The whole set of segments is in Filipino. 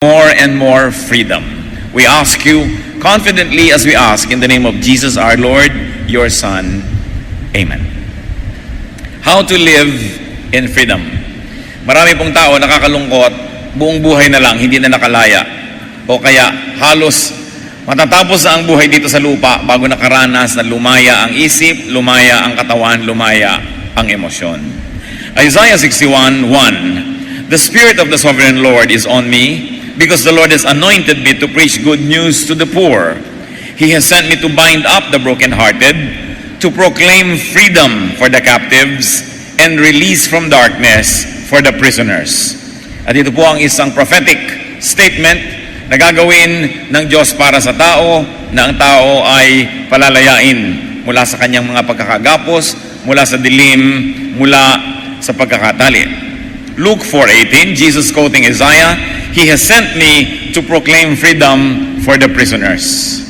more and more freedom. We ask you confidently as we ask in the name of Jesus our Lord, your Son. Amen. How to live in freedom. Marami pong tao nakakalungkot, buong buhay na lang, hindi na nakalaya. O kaya halos matatapos na ang buhay dito sa lupa bago nakaranas na lumaya ang isip, lumaya ang katawan, lumaya ang emosyon. Isaiah 61:1. The Spirit of the Sovereign Lord is on me, because the Lord has anointed me to preach good news to the poor. He has sent me to bind up the brokenhearted, to proclaim freedom for the captives, and release from darkness for the prisoners. At ito po ang isang prophetic statement na gagawin ng Diyos para sa tao, na ang tao ay palalayain mula sa kanyang mga pagkakagapos, mula sa dilim, mula sa pagkakatali. Luke 4:18, Jesus quoting Isaiah, He has sent me to proclaim freedom for the prisoners.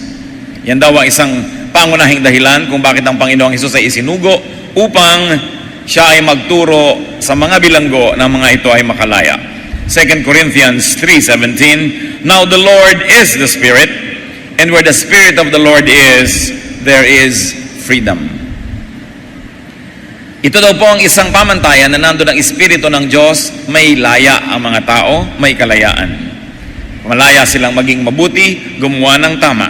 Yan daw ang isang pangunahing dahilan kung bakit ang Panginoong Hesus ay isinugo upang siya ay magturo sa mga bilanggo na mga ito ay makalaya. 2 Corinthians 3:17, Now the Lord is the Spirit, and where the Spirit of the Lord is, there is freedom. Ito daw po ang isang pamantayan na nandun ang Espiritu ng Diyos, may laya ang mga tao, may kalayaan. Malaya silang maging mabuti, gumawa ng tama.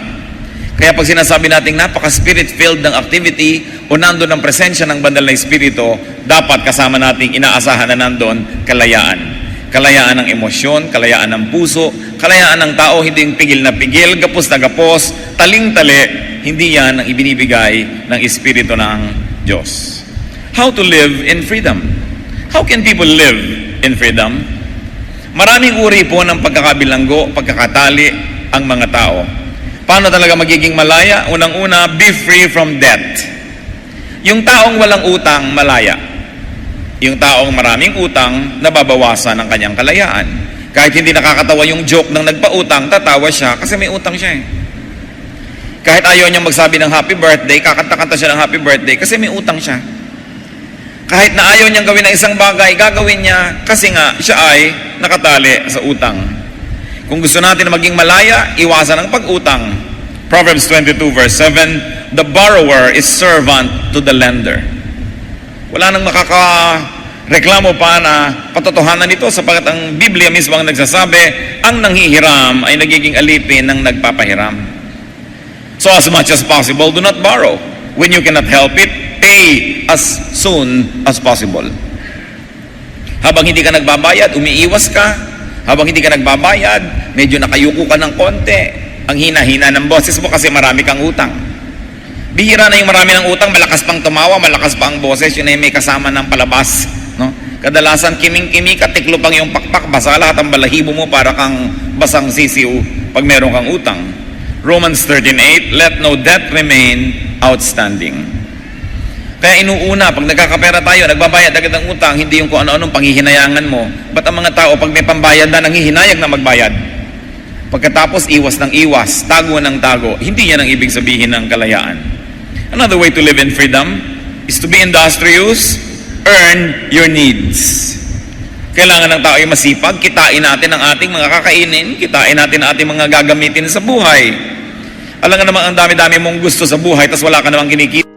Kaya pag sinasabi natin napaka-spirit-filled ng activity o nandun ang presensya ng banal na Espiritu, dapat kasama nating inaasahan na nandun kalayaan. Kalayaan ng emosyon, kalayaan ng puso, kalayaan ng tao, hindi yung pigil na pigil, gapos na gapos, taling-tali, hindi yan ang ibinibigay ng Espiritu ng Diyos. How to live in freedom. How can people live in freedom? Maraming uri po ng pagkakabilanggo, pagkakatali ang mga tao. Paano talaga magiging malaya? Unang-una, be free from debt. Yung taong walang utang, malaya. Yung taong maraming utang, nababawasan ang kanyang kalayaan. Kahit hindi nakakatawa yung joke ng nagpautang, tatawa siya kasi may utang siya eh. Kahit ayaw niyang magsabi ng happy birthday, kakanta-kanta siya ng happy birthday kasi may utang siya. Kahit na ayaw niyang gawin ng isang bagay, gagawin niya kasi nga siya ay nakatali sa utang. Kung gusto natin na maging malaya, iwasan ang pag-utang. Proverbs 22:7, The borrower is servant to the lender. Wala nang makakareklamo pa na patotohanan nito sapagkat ang Biblia mismo ang nagsasabi, ang nanghihiram ay nagiging alipin ng nagpapahiram. So as much as possible, do not borrow. When you cannot help it, pay as soon as possible. Habang hindi ka nagbabayad, umiiwas ka. Habang hindi ka nagbabayad, medyo nakayuko ka ng konti. Ang hina-hina ng boses mo kasi marami kang utang. Bihira na yung marami ng utang, malakas pang tumawa, malakas pa ang boses, yun ay may kasama ng palabas. No? Kadalasan, kiming-kimi ka, tiklo pang yung pakpak, basa lahat ang balahibo mo para kang basang sisiw pag meron kang utang. Romans 13:8, Let no debt remain outstanding. Kaya inuuna, pag nagkakapera tayo, nagbabayad agad ng utang, hindi yung kung ano-anong panghihinayangan mo. Ba't ang mga tao, pag may pambayad na, nanghihinayag na magbayad? Pagkatapos, iwas ng iwas, tago ng tago. Hindi yan ang ibig sabihin ng kalayaan. Another way to live in freedom is to be industrious, earn your needs. Kailangan ng tao ay masipag, kitain natin ang ating mga kakainin, kitain natin ang ating mga gagamitin sa buhay. Alam nga naman ang dami-dami mong gusto sa buhay, tas wala ka namang kinikita.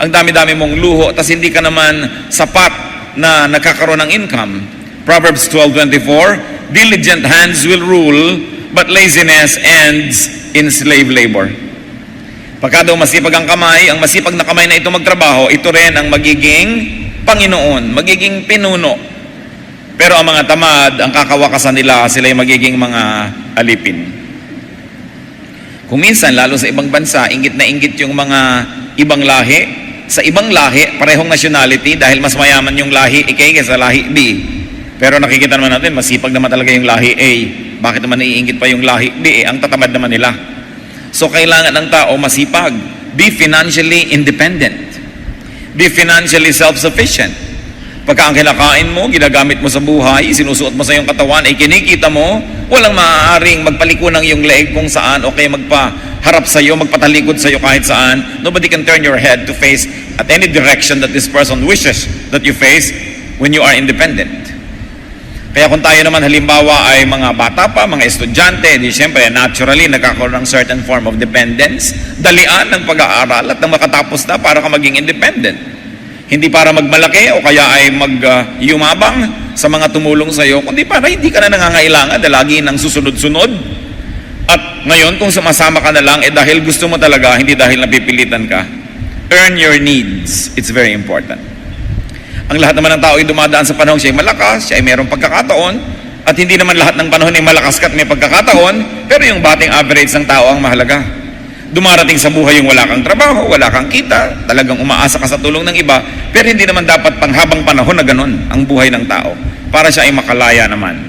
Ang dami-dami mong luho, tas hindi ka naman sapat na nakakaroon ng income. Proverbs 12:24, diligent hands will rule, but laziness ends in slave labor. Pagka daw masipag ang kamay, ang masipag na kamay na ito magtrabaho, ito rin ang magiging Panginoon, magiging pinuno. Pero ang mga tamad, ang kakawakasan nila, sila ay magiging mga alipin. Kung minsan, lalo sa ibang bansa, inggit na inggit yung mga ibang lahi. Sa ibang lahi, parehong nationality, dahil mas mayaman yung lahi A kaysa lahi B. Pero nakikita naman natin, masipag naman talaga yung lahi A. Bakit naman naiinggit pa yung lahi B? Ang tatamad naman nila. So kailangan ng tao masipag. Be financially independent. Be financially self-sufficient. Pagka ang kinakain mo, ginagamit mo sa buhay, sinusuot mo sa iyong katawan, ay kinikita mo, walang maaaring magpaliko ng iyong leeg kung saan o kaya magpaharap sa iyo, magpatalikod sa iyo kahit saan. Nobody can turn your head to face at any direction that this person wishes that you face when you are independent. Kaya kung tayo naman halimbawa ay mga bata pa, mga estudyante, di siyempre naturally nagkakaroon ng certain form of dependence, dalian ng pag-aaral at nang makatapos na para ka maging independent. Hindi para magmalaki o kaya ay mag-yumabang sa mga tumulong sa iyo, kundi para hindi ka na nangangailangan na lagi ng susunod-sunod. At ngayon kung sumasama ka na lang, dahil gusto mo talaga, hindi dahil napipilitan ka. Earn your needs. It's very important. Ang lahat naman ng tao ay dumadaan sa panahon siya ay malakas, siya ay mayroong pagkakataon, at hindi naman lahat ng panahon ay malakas ka at may pagkakataon, pero yung bating average ng tao ang mahalaga. Dumarating sa buhay yung wala kang trabaho, wala kang kita, talagang umaasa ka sa tulong ng iba, pero hindi naman dapat panghabang panahon na ganun ang buhay ng tao, para siya ay makalaya naman.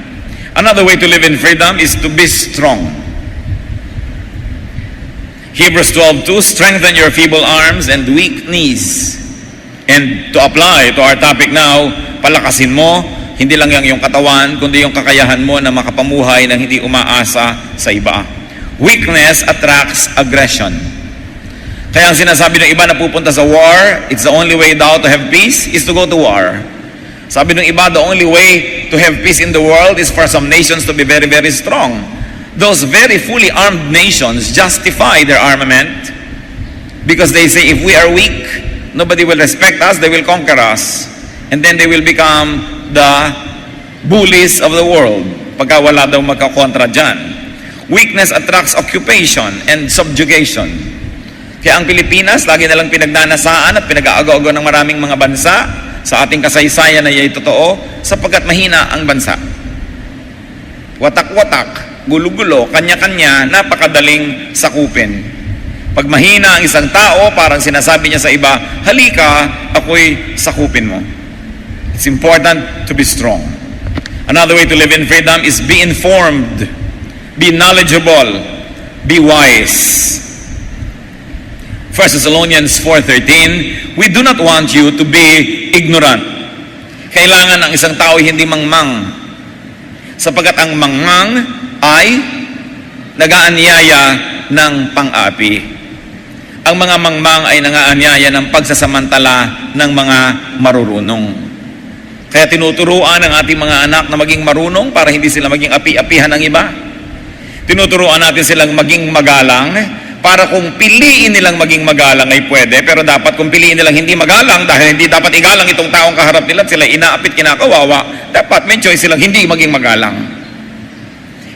Another way to live in freedom is to be strong. Hebrews 12:2, strengthen your feeble arms and weak knees. And to apply to our topic now, palakasin mo, hindi lang yung katawan, kundi yung kakayahan mo na makapamuhay ng hindi umaasa sa iba. Weakness attracts aggression. Kaya ang sinasabi ng iba na pupunta sa war, it's the only way daw to have peace is to go to war. Sabi ng iba, the only way to have peace in the world is for some nations to be very, very strong. Those very fully armed nations justify their armament because they say, if we are weak, nobody will respect us, they will conquer us. And then they will become the bullies of the world. Pagka wala daw magkakontra dyan. Weakness attracts occupation and subjugation. Kaya ang Pilipinas, lagi nalang pinagnanasaan at pinag-aagaw-agaw ng maraming mga bansa sa ating kasaysayan na yay totoo, sapagkat mahina ang bansa. Watak-watak, gulo-gulo, kanya-kanya, napakadaling sakupin. Pag mahina ang isang tao, parang sinasabi niya sa iba, halika, ako'y sakupin mo. It's important to be strong. Another way to live in freedom is be informed, be knowledgeable, be wise. 1 Thessalonians 4:13, we do not want you to be ignorant. Kailangan ang isang tao hindi mangmang, sapagkat ang mangmang ay nag-aanyaya ng pang-api. Ang mga mangmang ay nangaanyaya ng pagsasamantala ng mga marurunong. Kaya tinuturuan ang ating mga anak na maging marunong para hindi sila maging api-apihan ng iba. Tinuturuan natin silang maging magalang para kung piliin nilang maging magalang ay pwede, pero dapat kung piliin nilang hindi magalang dahil hindi dapat igalang itong taong kaharap nila, sila inaapit, kinakawawa, dapat may choice silang hindi maging magalang.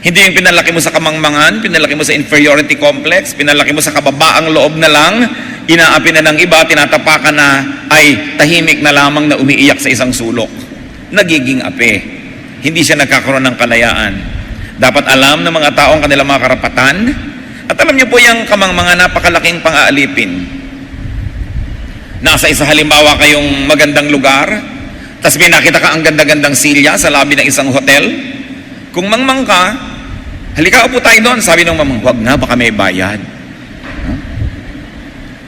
Hindi yung pinalaki mo sa kamangmangan, pinalaki mo sa inferiority complex, pinalaki mo sa kababaang loob na lang, inaapi na ng iba, tinatapakan na ay tahimik na lamang na umiiyak sa isang sulok. Nagiging api. Hindi siya nagkakaroon ng kalayaan. Dapat alam ng mga tao ang kanilang mga karapatan, at alam niyo po yung kamangmangan napakalaking pang-aalipin. Nasa isa halimbawa kayong magandang lugar, tapos may nakita ka ang ganda-gandang silya sa labi ng isang hotel. Kung mangmang ka, halika upo tayo doon. Sabi ng mamang, wag na, baka may bayad.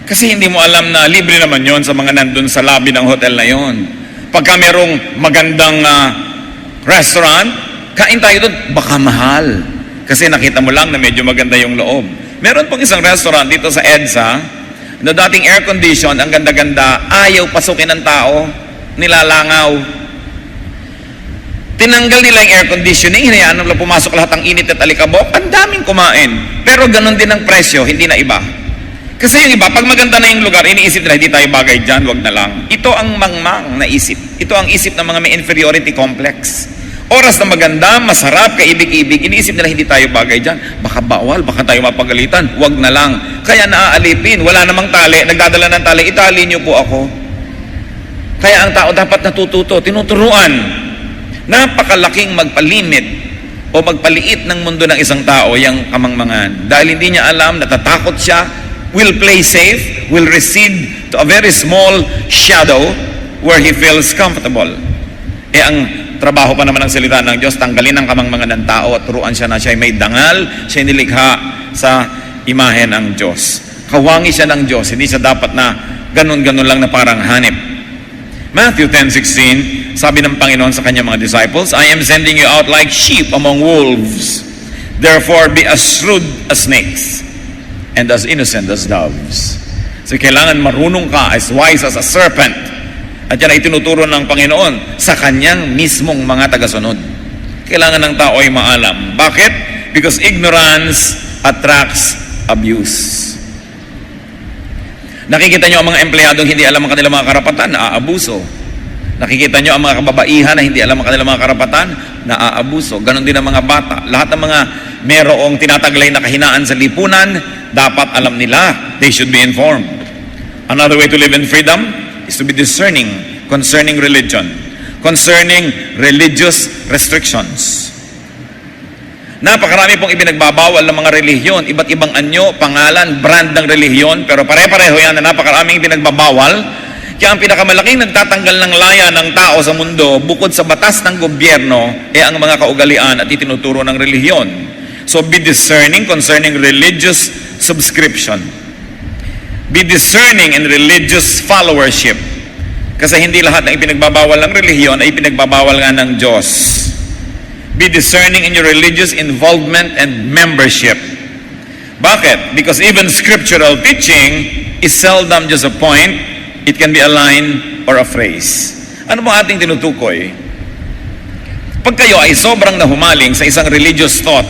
Kasi hindi mo alam na libre naman yon sa mga nandun sa lobby ng hotel na yon. Pagka merong magandang restaurant, kain tayo doon, baka mahal. Kasi nakita mo lang na medyo maganda yung loob. Meron pong isang restaurant dito sa EDSA, na dating air condition, ang ganda-ganda, ayaw pasukin ng tao, nilalangaw. Tinanggal nila yung air conditioning, hinayaan nila pumasok lahat ang init at alikabok, ang daming kumain. Pero ganun din ang presyo, hindi na iba. Kasi yung iba, pag maganda na yung lugar, iniisip nila, hindi tayo bagay dyan, wag na lang. Ito ang mangmang na isip. Ito ang isip ng mga may inferiority complex. Oras na maganda, masarap, kaibig-ibig, iniisip nila hindi tayo bagay dyan. Baka bawal, baka tayo mapagalitan. Huwag na lang. Kaya naaalipin. Wala namang tali. Nagdadala ng tali. Itali niyo po ako. Kaya ang tao dapat natututo, tinuturuan. Napakalaking magpalimit o magpaliit ng mundo ng isang tao, yung kamangmangan. Dahil hindi niya alam, natatakot siya, will play safe, will recede to a very small shadow where he feels comfortable. Ang trabaho pa naman ng salita ng Diyos, tanggalin ang kamangmangan ng tao at turuan siya na siya ay may dangal, siya ay nilikha sa imahe ng Diyos. Kawangi siya ng Diyos, hindi siya dapat na ganun-ganun lang na parang hanip. Matthew 10:16, sabi ng Panginoon sa kanyang mga disciples, I am sending you out like sheep among wolves. Therefore be as shrewd as snakes and as innocent as doves. So kailangan marunong ka, as wise as a serpent. At yan ay tinuturo ng Panginoon sa kanyang mismong mga tagasunod. Kailangan ng tao ay maalam. Bakit? Because ignorance attracts abuse. Nakikita nyo ang mga empleyadong hindi alam ang kanilang mga karapatan, naaabuso. Nakikita nyo ang mga kababaihan na hindi alam ang kanilang mga karapatan, naaabuso. Ganon din ang mga bata. Lahat ng mga merong tinataglay na kahinaan sa lipunan, dapat alam nila. They should be informed. Another way to live in freedom is to be discerning concerning religion, concerning religious restrictions. Napakarami pong ibinagbabawal ng mga relihiyon, iba't ibang anyo, pangalan, brand ng relihiyon, pero pare-pareho yan na napakaraming ibinagbabawal. Kaya ang pinakamalaking nagtatanggal ng laya ng tao sa mundo, bukod sa batas ng gobyerno, ang mga kaugalian at itinuturo ng relihiyon. So be discerning concerning religious subscription. Be discerning in religious followership. Kasi hindi lahat ng ipinagbabawal ng relihiyon ay ipinagbabawal nga ng Diyos. Be discerning in your religious involvement and membership. Bakit? Because even scriptural teaching is seldom just a point. It can be a line or a phrase. Ano mo ating tinutukoy? Pag kayo ay sobrang nahumaling sa isang religious thought,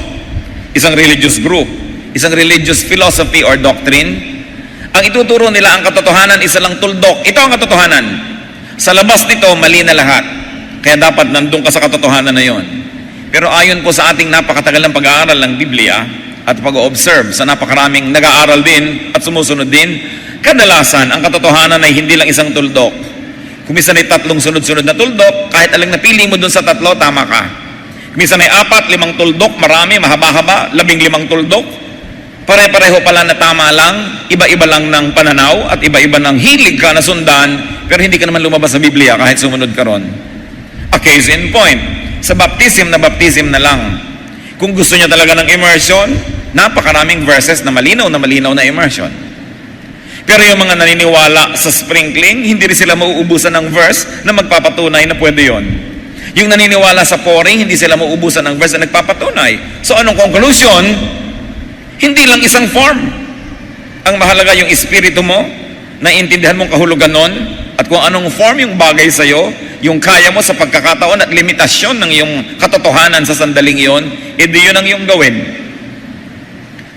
isang religious group, isang religious philosophy or doctrine, ang ituturo nila ang katotohanan, isa lang tuldok. Ito ang katotohanan. Sa labas nito, mali na lahat. Kaya dapat nandun ka sa katotohanan na yon. Pero ayon po sa ating napakatagal ng pag-aaral ng Biblia at pag-observe sa napakaraming nag-aaral din at sumusunod din, kadalasan ang katotohanan ay hindi lang isang tuldok. Kung minsan ay 3 sunod-sunod na tuldok, kahit alang napili mo dun sa 3, tama ka. Kung minsan ay 4, 5 tuldok, marami, mahaba-haba, 15 tuldok, pare-pareho pala na tama lang, iba-iba lang ng pananaw at iba-iba ng hilig ka na sundan, pero hindi ka naman lumabas sa Biblia kahit sumunod ka ron. A case in point, sa baptism na lang. Kung gusto niya talaga ng immersion, napakaraming verses na malinaw na immersion. Pero yung mga naniniwala sa sprinkling, hindi rin sila mauubusan ng verse na magpapatunay na pwede yon. Yung naniniwala sa pouring, hindi sila mauubusan ng verse na nagpapatunay. So anong conclusion? Hindi lang isang form. Ang mahalaga yung espiritu mo, naiintindihan mong kahulugan nun, at kung anong form yung bagay sa'yo, yung kaya mo sa pagkakataon at limitasyon ng iyong katotohanan sa sandaling iyon, edi yun ang iyong gawin.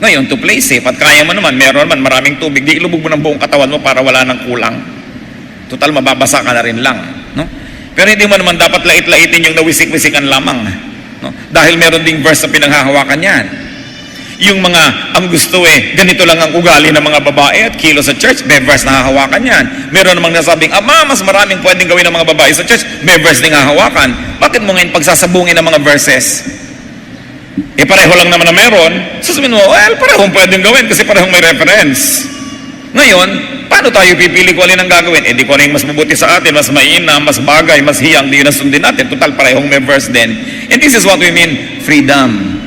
Ngayon, to play safe, at kaya mo naman, meron man maraming tubig, di ilubog mo ng buong katawan mo para wala ng kulang. Total, mababasa ka na rin lang. No? Pero hindi mo naman dapat lait-laitin yung nawisik-wisikan lamang. No? Dahil meron ding verse na pinanghahawakan yan. Yung mga, ang gusto ganito lang ang ugali ng mga babae at kilo sa church, may verse na hahawakan yan. Meron namang nasabing, mas maraming pwedeng gawin ng mga babae sa church, may verse din hahawakan. Bakit mo ngayon pagsasabungin ng mga verses? Pareho lang naman na meron, sasabihin mo, parehong pwedeng gawin kasi parehong may reference. Ngayon, paano tayo pipili kung alin ang gagawin? Di ko rin mas mabuti sa atin, mas mainam, mas bagay, mas hiyang, di yun ang sundin natin. Total, parehong may verse din. And this is what we mean, freedom.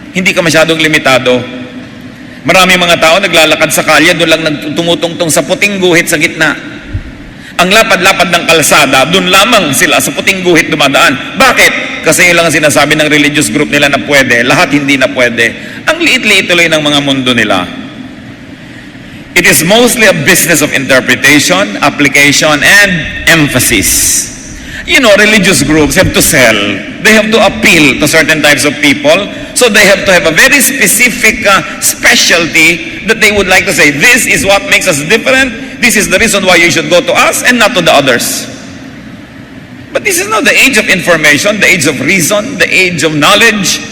Hindi ka masyadong limitado. Marami mga tao naglalakad sa kalye, doon lang tumutungtong sa puting guhit sa gitna. Ang lapad-lapad ng kalsada, doon lamang sila sa puting guhit dumadaan. Bakit? Kasi yun lang ang sinasabi ng religious group nila na pwede, lahat hindi na pwede. Ang liit-liit tuloy ng mga mundo nila. It is mostly a business of interpretation, application, and emphasis. You know, religious groups have to sell. They have to appeal to certain types of people. So they have to have a very specific specialty that they would like to say, this is what makes us different. This is the reason why you should go to us and not to the others. But this is now the age of information, the age of reason, the age of knowledge.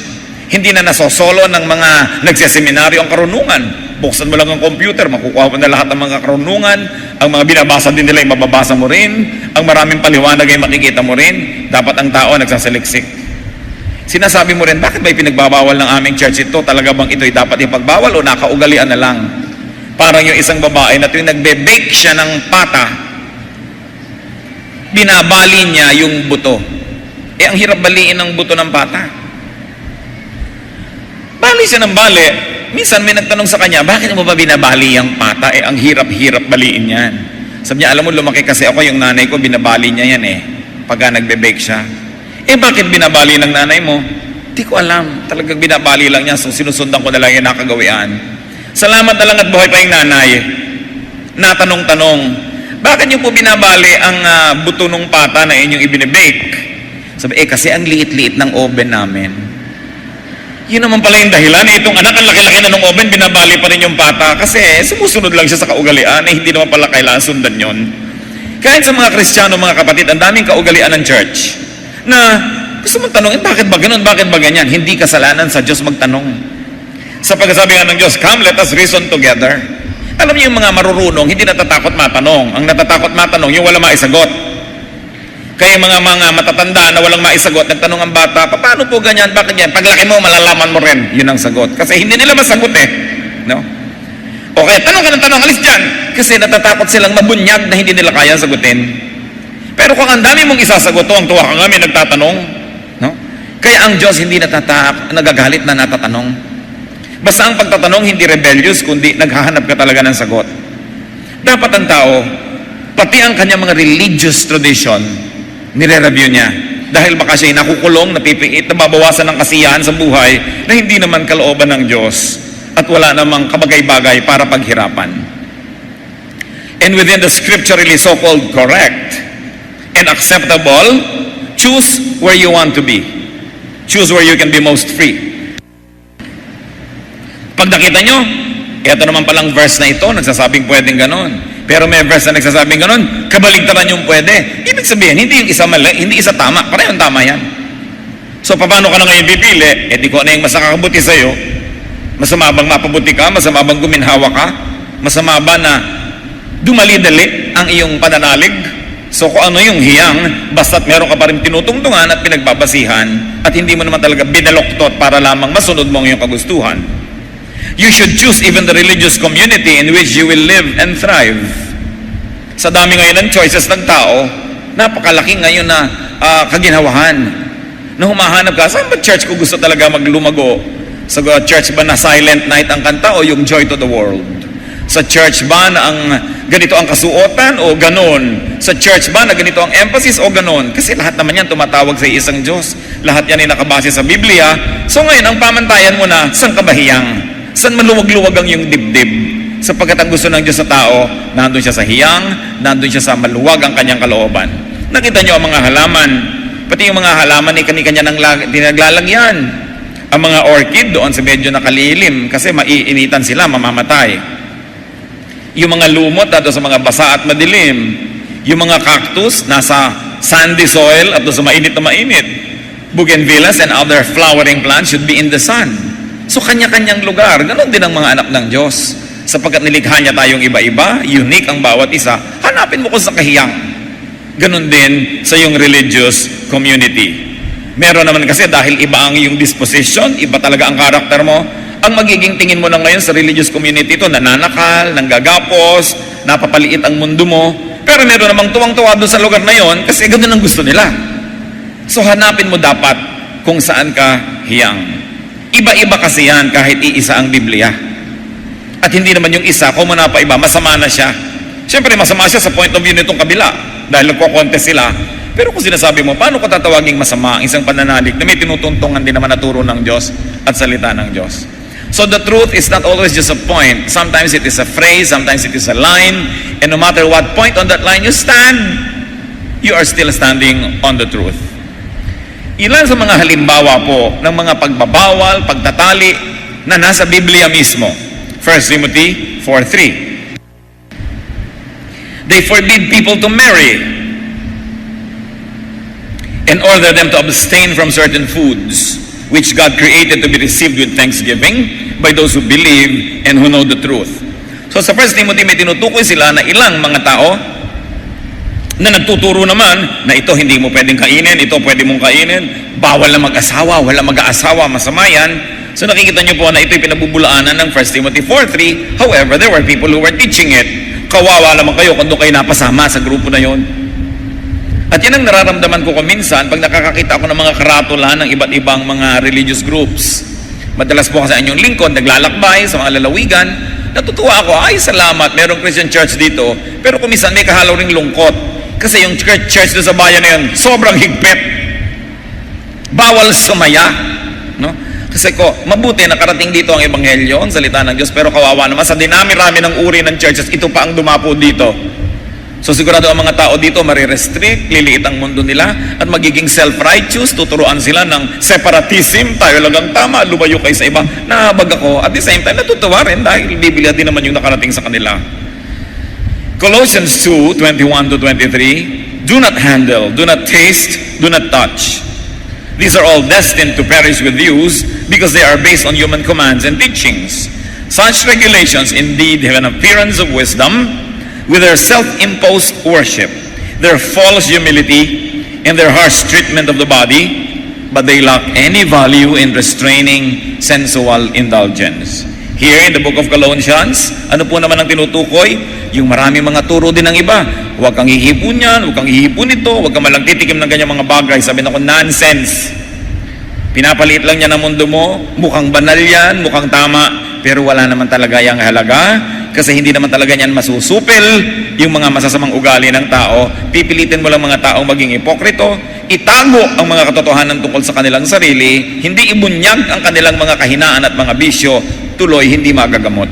Hindi na nasosolo ng mga nagseseminaryo ang karunungan. Buksan mo lang ang computer, makukuha mo na lahat ng mga karunungan. Ang mga binabasa din nila ay mababasa mo rin. Ang maraming paliwanag ay makikita mo rin. Dapat ang tao nagsasaliksik. Sinasabi mo rin, bakit ba ipinagbabawal ng aming church ito? Talaga bang ito'y dapat ipagbawal o nakaugalian na lang? Parang yung isang babae na tuwing nagbe-bake siya ng pata, binabali niya yung buto. Ang hirap baliin ng buto ng pata. Bali siya ng bali. Minsan may nagtanong sa kanya, bakit mo ba binabali yung pata? Ang hirap-hirap baliin yan. Sabi niya, alam mo, lumaki kasi ako, yung nanay ko, binabali niya yan pagka nagbe-bake siya. Bakit binabali ng nanay mo? Di ko alam. Talagang binabali lang niya, so sinusundan ko na lang yung nakagawian. Salamat na lang at buhay pa yung nanay. Natanong-tanong, bakit niyo po binabali ang buto ng pata na inyong ibinibake? Sabi, kasi ang liit-liit ng oven namin. Yun naman pala yung dahilan. Itong anak, ang laki-laki na ng oven, binabali pa rin yung pata. Kasi sumusunod lang siya sa kaugalian, hindi naman pala kailangan sundan yun. Kahit sa mga Kristiyano, mga kapatid, ang daming kaugalian ng church na gusto mong tanongin, bakit ba ganun, bakit ba ganyan? Hindi kasalanan sa Diyos magtanong. Sa pagkasabi nga ng Diyos, come, let us reason together. Alam niyo yung mga marurunong, hindi natatakot matanong. Ang natatakot matanong, yung wala maisagot. Kaya mga matatanda na walang maisagot, nagtanong ang bata, paano po ganyan, bakit yan? Paglaki mo, malalaman mo rin, yun ang sagot. Kasi hindi nila masagot no? Okay, tanong ka ng tanong, alis dyan. Kasi natatakot silang mabunyag na hindi nila kaya sagutin. Pero kung ang dami mong isasagot, ang tuwa ka nga, may nagtatanong. No? Kaya ang Diyos hindi nagagalit na natatanong. Basta ang pagtatanong hindi rebellious, kundi naghahanap ka talaga ng sagot. Dapat ang tao, pati ang kanyang mga religious tradition, nire-review niya. Dahil baka siya'y nakukulong, napipiit, nababawasan ng kasiyahan sa buhay na hindi naman kalooban ng Diyos at wala namang kabagay-bagay para paghirapan. And within the scripturally so-called correct and acceptable, choose where you want to be. Choose where you can be most free. Pag nakita nyo, ito naman palang verse na ito, nagsasabing pwedeng ganon. Pero may verse na nagsasabing ganon, kabaligtaran yung pwede. Ibig sabihin, hindi yung isa mali, hindi isa tama. Parehong tama yan. So, paano ka na ngayon pipili? Di ko na yung mas nakakabuti sa'yo. Masama bang mapabuti ka? Masama bang guminhawa ka? Masama ba na dumali-dali ang iyong pananalig? So, kung ano yung hiyang, basta't meron ka pa rin tinutungtungan at pinagbabasihan at hindi mo naman talaga binaloktot para lamang masunod mo ang iyong kagustuhan. You should choose even the religious community in which you will live and thrive. Sa dami ngayon ng choices ng tao, napakalaki ngayon na kaginhawahan. Na humahanap ka, saan ba church ko gusto talaga maglumago? Sa church ba na silent night ang kanta o yung joy to the world? Sa church ba na ang ganito ang kasuotan o ganon? Sa church ba na ganito ang emphasis o ganon? Kasi lahat naman yan tumatawag sa isang Diyos. Lahat yan ay nakabase sa Biblia. So ngayon, ang pamantayan mo na, saan ka ba hiyang? Saan maluwag-luwag ang iyong dibdib? Sapagkat ang gusto ng Diyos sa tao, nandun siya sa hiyang, nandun siya sa maluwag ang kanyang kalooban. Nakita niyo ang mga halaman, pati yung mga halaman ay kani-kanya nang dinaglalagyan. Ang mga orchid doon sa medyo nakalilim kasi maiinitan sila, mamamatay. Yung mga lumot doon sa mga basa at madilim. Yung mga cactus nasa sandy soil at doon sa mainit na mainit. Bougainvilleas and other flowering plants should be in the sun. So kanya-kanyang lugar, ganon din ang mga anak ng Diyos. Sapagkat nilikha niya tayong iba-iba, unique ang bawat isa, hanapin mo kung sa kahiyang. Ganon din sa iyong religious community. Meron naman kasi dahil iba ang iyong disposition, iba talaga ang karakter mo, ang magiging tingin mo na ngayon sa religious community ito, nananakal, nanggagapos, napapaliit ang mundo mo, pero meron namang tuwang-tuwa doon sa lugar na yon kasi ganon ang gusto nila. So hanapin mo dapat kung saan ka hiyang. Iba-iba kasi yan kahit iisa ang Biblia. At hindi naman yung isa, kung pa iba, masama na siya. Siyempre, masama siya sa point of view nitong kabila dahil nagko-contest sila. Pero kung sinasabi mo, paano ko tatawaging masama ang isang pananalig na may tinutuntungan din naman na turo ng Diyos at salita ng Diyos? So the truth is not always just a point. Sometimes it is a phrase, sometimes it is a line. And no matter what point on that line you stand, you are still standing on the truth. Ilan sa mga halimbawa po ng mga pagbabawal, pagtatali na nasa Biblia mismo. 1 Timothy 4:3. They forbid people to marry. and order them to abstain from certain foods, which God created to be received with thanksgiving by those who believe and who know the truth. So sa 1 Timothy may tinutukoy sila na ilang mga tao na nagtuturo naman na ito hindi mo pwedeng kainin, ito pwede mong kainin, bawal na mag-asawa, wala mag-aasawa, masama yan. So nakikita niyo po na ito'y pinabubulaanan ng 1 Timothy 4:3. However, there were people who were teaching it. Kawawa naman kayo kung doon kayo napasama sa grupo na yon. At yan ang nararamdaman ko minsan pag nakakakita ako ng mga karatula ng iba't ibang mga religious groups. Madalas po kasi ang inyong lingkod, naglalakbay sa mga lalawigan. Natutuwa ako, ay salamat, merong Christian church dito. Pero kung minsan may kahalaw ring lungkot. Kasi yung church doon sa bayan na yun, sobrang higpit. Bawal sumaya. No? Kasi ko, mabuti nakarating dito ang ebanghelyo, ang salita ng Diyos, pero kawawa naman sa dinami-rami ng uri ng churches, ito pa ang dumapo dito. So sigurado ang mga tao dito marirestrict, liliit ang mundo nila, at magiging self-righteous, tuturuan sila ng separatism, tayo lang ang tama, lumayo kayo sa iba. Nahabag ako, at the same time, natutuwa rin dahil Biblia din naman yung nakarating sa kanila. Colossians 2:21-23, do not handle, do not taste, do not touch. These are all destined to perish with use because they are based on human commands and teachings. Such regulations indeed have an appearance of wisdom with their self-imposed worship, their false humility, and their harsh treatment of the body, but they lack any value in restraining sensual indulgence. Here in the book of Colossians, ano po naman ang tinutukoy? Yung marami mga turo din ng iba. Huwag kang hihipon yan, huwag kang hihipon ito, huwag kang malang titikim ng ganyang mga bagay. Sabi na ko, nonsense. Pinapaliit lang yan ang mundo mo, mukhang banal yan, mukhang tama, pero wala naman talaga yung halaga, kasi hindi naman talaga yan masusupil yung mga masasamang ugali ng tao. Pipilitin mo lang mga taong maging hipokrito, itago ang mga katotohanan tungkol sa kanilang sarili, hindi ibunyag ang kanilang mga kahinaan at mga bisyo, tuloy hindi magagamot.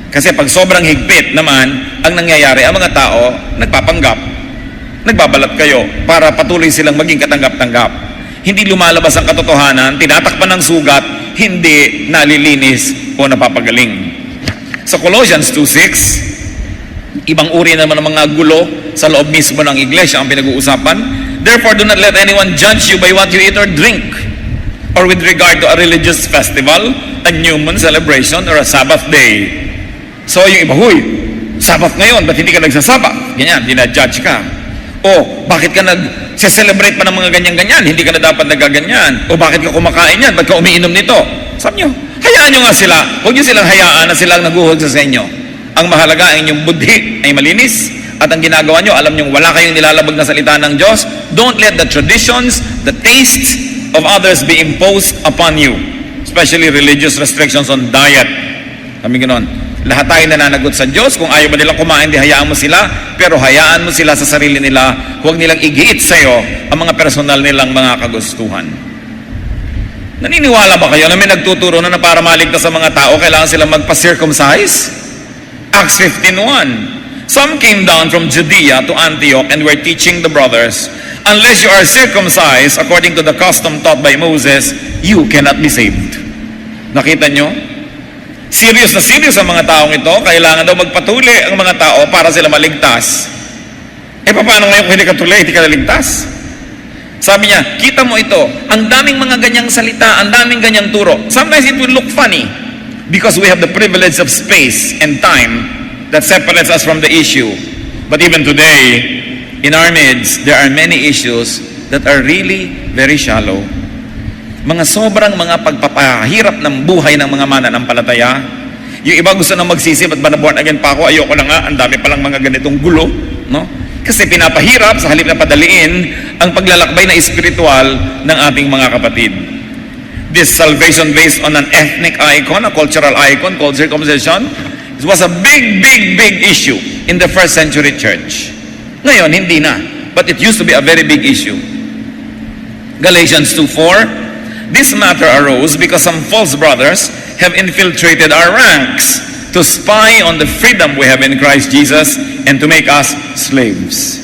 Kasi pag sobrang higpit naman, ang nangyayari, ang mga tao, nagpapanggap, nagbabalat kayo para patuloy silang maging katanggap-tanggap. Hindi lumalabas ang katotohanan, tinatakpan ng sugat, hindi nalilinis o napapagaling. Sa Colossians 2:6, ibang uri naman ng mga gulo sa loob mismo ng iglesia ang pinag-uusapan. Therefore, do not let anyone judge you by what you eat or drink, or with regard to a religious festival, a new moon celebration, or a Sabbath day. So yung iba, huy, Sabbath ngayon, ba't hindi ka nagsasabak? Ganyan, dinajudge ka. O, bakit ka nag-celebrate pa ng mga ganyan-ganyan? Hindi ka na dapat nagaganyan. O, bakit ka kumakain yan? Ba't ka umiinom nito? Sabi nyo, hayaan nyo nga sila. Huwag nyo silang hayaan na silang naguhog sa inyo. Ang mahalaga ay inyong budhi ay malinis. At ang ginagawa nyo, alam nyo, wala kayong nilalabag na salita ng Diyos. Don't let the traditions, the tastes of others be imposed upon you. Especially religious restrictions on diet. Kami ganoon. Lahat tayo nananagot sa Diyos. Kung ayaw ba nilang kumain, di hayaan mo sila. Pero hayaan mo sila sa sarili nila. Huwag nilang igiit sa iyo ang mga personal nilang mga kagustuhan. Naniniwala ba kayo na may nagtuturo na para maligtas sa mga tao, kailangan silang magpa-circumcise? Acts 15:1. Some came down from Judea to Antioch and were teaching the brothers, unless you are circumcised according to the custom taught by Moses, you cannot be saved. Nakita nyo? Serious na serious ang mga taong ito. Kailangan daw magpatuli ang mga tao para sila maligtas. Eh paano ngayon kung hindi ka tuli, hindi ka naligtas? Sabi niya, kita mo ito, ang daming mga ganyang salita, ang daming ganyang turo. Sometimes it will look funny because we have the privilege of space and time that separates us from the issue. But even today, in our midst, there are many issues that are really very shallow. Mga sobrang mga pagpapahirap ng buhay ng mga mananampalataya. Yung iba gusto na magsisi, ba't ba na born again pa ako? Ayoko na nga, ang dami palang mga ganitong gulo. No? Kasi pinapahirap sa halip na padaliin ang paglalakbay na espiritual ng ating mga kapatid. This salvation based on an ethnic icon, a cultural icon called circumcision, it was a big issue in the first century church. Ngayon, hindi na. But it used to be a very big issue. Galatians 2:4, this matter arose because some false brothers have infiltrated our ranks to spy on the freedom we have in Christ Jesus and to make us slaves.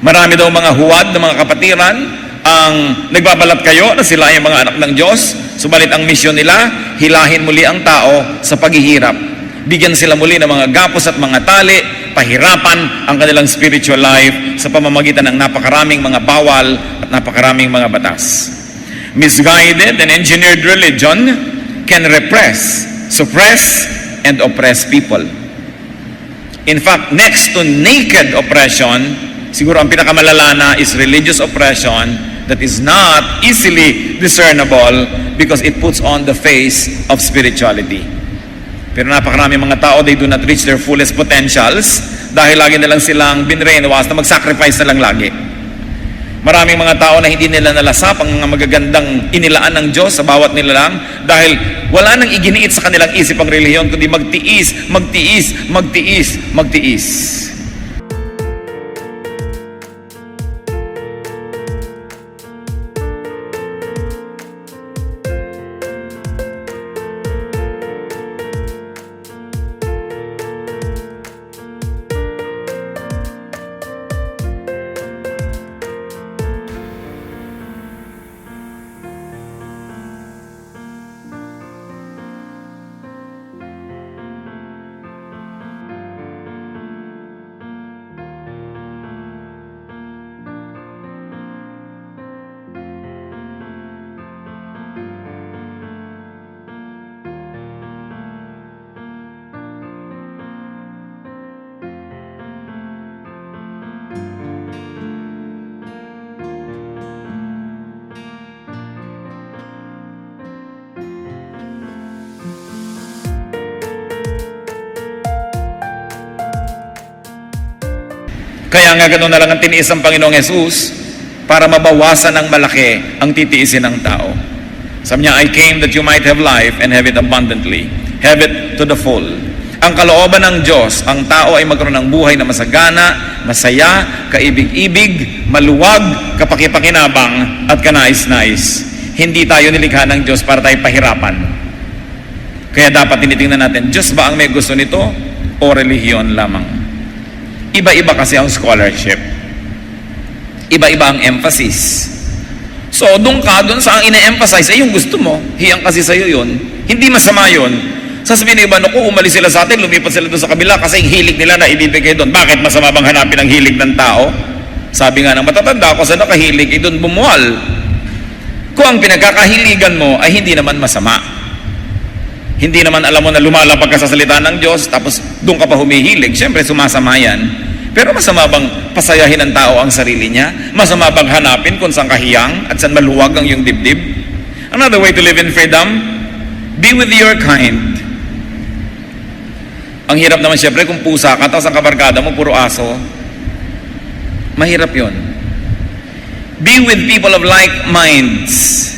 Marami daw mga huwad ng mga kapatiran ang nagbabalat kayo na sila ay mga anak ng Diyos, subalit ang misyon nila, hilahin muli ang tao sa paghihirap. Bigyan sila muli ng mga gapos at mga tali, pahirapan ang kanilang spiritual life sa pamamagitan ng napakaraming mga bawal at napakaraming mga batas. Misguided and engineered religion can repress, suppress, and oppress people. In fact, next to naked oppression, siguro ang pinakamalala na is religious oppression that is not easily discernible because it puts on the face of spirituality. Pero napakarami mga tao, they do not reach their fullest potentials dahil lagi na lang silang binrainwash na mag-sacrifice na lang lagi. Maraming mga tao na hindi nila nalasap ang mga magagandang inilaan ng Diyos sa bawat nilalang dahil wala nang iginiit sa kanilang isip ang relihiyon kundi magtiis, magtiis, magtiis, magtiis. Kaya nga ganoon na lang ang tiniis ng Panginoong Jesus para mabawasan ng malaki ang titiisin ng tao. Sabi niya, I came that you might have life and have it abundantly. Have it to the full. Ang kalooban ng Diyos, ang tao ay magkaroon ng buhay na masagana, masaya, kaibig-ibig, maluwag, kapakipakinabang, at kanais-nais. Hindi tayo nilikha ng Diyos para tayo pahirapan. Kaya dapat tinitingnan natin, Diyos ba ang may gusto nito o relihiyon lamang? Iba-iba kasi ang scholarship. Iba-iba ang emphasis. So, doon sa ang ina-emphasize ay yung gusto mo. Hiyang kasi sa'yo yun. Hindi masama yun. Sasabihin ng iba, naku, umalis sila sa atin, lumipat sila doon sa kabila kasi yung hilig nila na ibibigay doon. Bakit masama bang hanapin ang hilig ng tao? Sabi nga ng matatanda, kung saan nakahilig, doon bumuwal. Kung ang pinagkakahiligan mo ay hindi naman masama. Hindi naman alam mo na lumalapag ka sa salita ng Diyos, tapos doon ka pa humihilig. Siyempre, sumasama yan. Pero masama bang pasayahin ng tao ang sarili niya? Masama bang hanapin kung saan kahiyang at saan maluwag ang iyong dibdib? Another way to live in freedom, be with your kind. Ang hirap naman siyempre kung pusa ka, tapos ang kabarkada mo, puro aso. Mahirap yon. Be with people of like minds.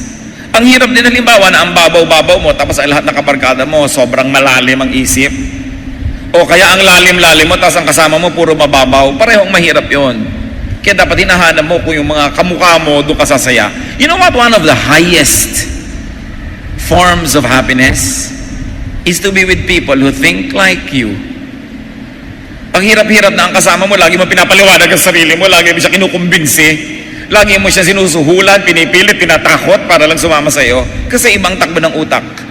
Ang hirap din halimbawa na ang babaw-babaw mo, tapos ay lahat na kabarkada mo, sobrang malalim ang isip. O kaya ang lalim-lalim mo, tapos ang kasama mo, puro mababaw. Parehong mahirap yon. Kaya dapat hinahanap mo kung yung mga kamukha mo, doon ka sasaya. You know what? One of the highest forms of happiness is to be with people who think like you. Ang hirap-hirap na ang kasama mo, lagi mo pinapaliwanag ang sarili mo, lagi mo siya kinukumbinsi, lagi mo siya sinusuhulan, pinipilit, tinatakot para lang sumama sa iyo kasi ibang takbo ng utak.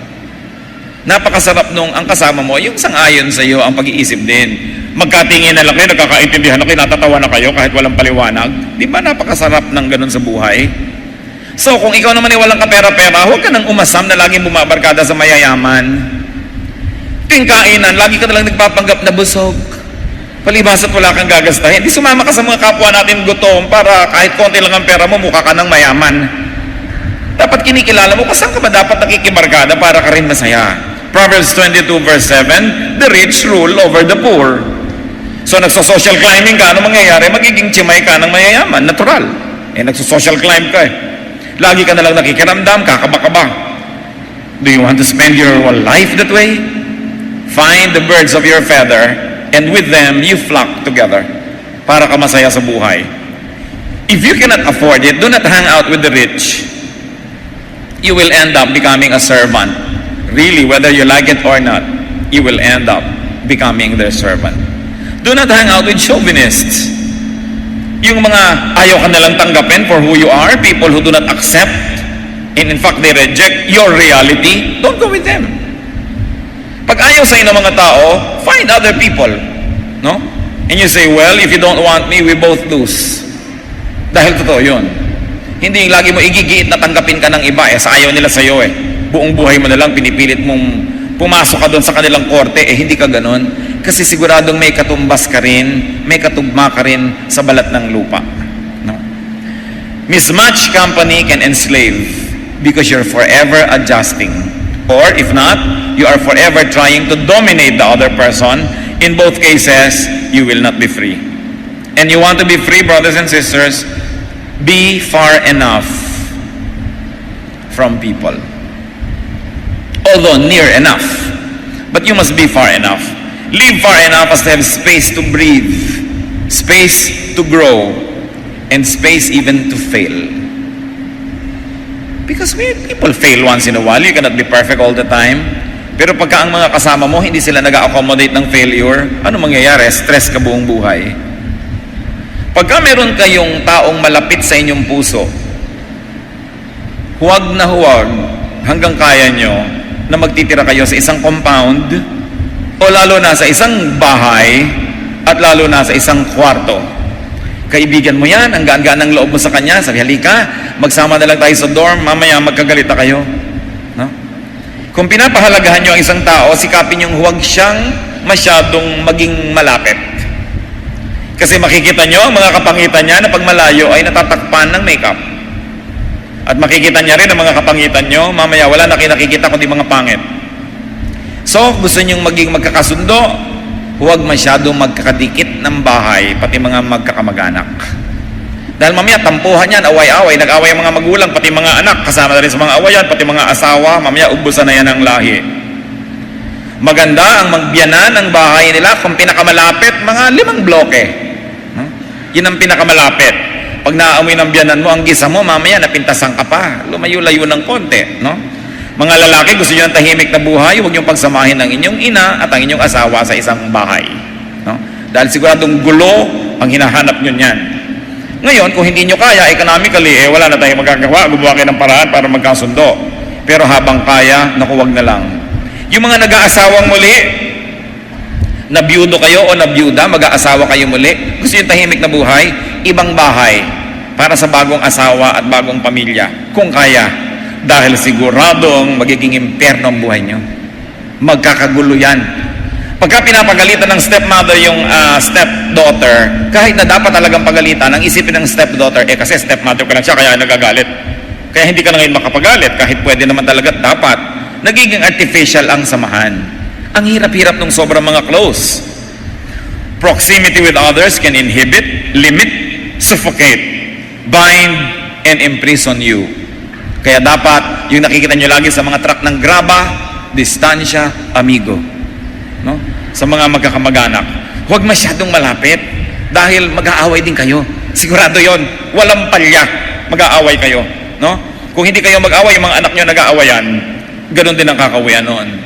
Napakasarap nung ang kasama mo, yung sang-ayon sa iyo ang pag-iisip din. Magkatingin na lang kayo, nagkakaintindihan na kayo, natatawa na kayo kahit walang paliwanag. Di ba napakasarap ng ganun sa buhay? So, kung ikaw naman ay walang kapera-pera, huwag ka nang umasam na laging bumabarkada sa mayayaman. Tingkainan, lagi ka na lang nagpapanggap na busog. Palibas at wala kang gagastahin. Di sumama ka sa mga kapwa natin gutom para kahit konti lang ang pera mo, mukha ka ng mayaman. Dapat kinikilala mo, saan ka ba dapat nakikibarkada para ka rin masaya? Proverbs 22 verse 7, the rich rule over the poor. So nagso-social climbing ka, ano mangyayari? Magiging chimay ka ng mayayaman, natural. Nagso-social climb ka Lagi ka na lang nakikiramdam, kakaba-kaba. Do you want to spend your whole life that way? Find the birds of your feather, and with them you flock together para ka masaya sa buhay. If you cannot afford it, do not hang out with the rich. You will end up becoming a servant. Really, whether you like it or not, you will end up becoming their servant. Do not hang out with chauvinists. Yung mga ayaw ka nalang tanggapin for who you are, people who do not accept, and in fact, they reject your reality, don't go with them. Pag ayaw sa'yo ng mga tao, find other people. No? And you say, well, if you don't want me, we both lose. Dahil totoo yun. Hindi lagi mo igigiit na tanggapin ka ng iba, sa ayaw nila sa'yo Buong buhay mo na lang, pinipilit mong pumasok ka doon sa kanilang korte, hindi ka ganon. Kasi siguradong may katumbas ka rin, may katugma ka rin sa balat ng lupa. No? Mismatched company can enslave because you're forever adjusting. Or if not, you are forever trying to dominate the other person. In both cases, you will not be free. And you want to be free, brothers and sisters, be far enough from people. Although near enough, but you must be far enough. Live far enough as to have space to breathe, space to grow, and space even to fail. Because people fail once in a while. You cannot be perfect all the time. Pero pagka ang mga kasama mo, hindi sila nag-accommodate ng failure, ano mangyayari? Stress ka buong buhay. Pagka meron kayong taong malapit sa inyong puso, huwag na huwag hanggang kaya nyo na magtitira kayo sa isang compound o lalo na sa isang bahay at lalo na sa isang kwarto. Kaibigan mo yan, ang gaan-gaan ng loob mo sa kanya, sabi, halika, magsama na lang tayo sa dorm, mamaya magkagalita kayo. No? Kung pinapahalagahan nyo ang isang tao, sikapin yung huwag siyang masyadong maging malapit. Kasi makikita nyo, ang mga kapangitan niya na pag malayo ay natatakpan ng makeup. At makikita niya rin ang mga kapangitan nyo, mamaya wala na nakikita kundi mga pangit. So, gusto nyong maging magkakasundo, huwag masyadong magkakadikit ng bahay, pati mga magkakamag-anak. Dahil mamaya tampuhan yan, away-away, nag-away ang mga magulang, pati mga anak, kasama na rin sa mga awayan, pati mga asawa, mamaya ubusan na yan ang lahi. Maganda ang magbiyanan ng bahay nila kung pinakamalapit, mga 5 bloke. Yun ang pinakamalapit. Pag naaamoy ng biyanan mo, ang gisa mo, mamaya napintasan ka pa. Lumayo-layo ng konti, no? Mga lalaki, gusto nyo ng tahimik na buhay, huwag nyo pagsamahin ng inyong ina at ang inyong asawa sa isang bahay. No? Dahil siguradong gulo ang hinahanap nyo niyan. Ngayon, kung hindi nyo kaya, economically, wala na tayong magagawa, gumawa kayo ng paraan para magkasundo. Pero habang kaya, naku, wag na lang. Yung mga nag-aasawang muli, nabiyudo kayo o nabiyuda, mag-aasawa kayo muli, gusto yung tahimik na buhay, ibang bahay para sa bagong asawa at bagong pamilya, kung kaya, dahil siguradong magiging impyerno ang buhay nyo. Magkakagulo yan. Pagka pinapagalitan ng stepmother yung stepdaughter, kahit na dapat talagang pagalitan, ang isipin ng stepdaughter, kasi stepmother ka lang siya, kaya nagagalit. Kaya hindi ka na ngayon makapagalit, kahit pwede naman talaga dapat. Nagiging artificial ang samahan. Ang hirap-hirap ng sobrang mga close. Proximity with others can inhibit, limit, suffocate, bind, and imprison you. Kaya dapat, yung nakikita nyo lagi sa mga truck ng graba, distansya, amigo. No? Sa mga magkakamag-anak. Huwag masyadong malapit dahil mag-aaway din kayo. Sigurado yon, walang palya, mag-aaway kayo. No? Kung hindi kayo mag-aaway, yung mga anak nyo nag-aawayan, ganun din ang kakawian noon.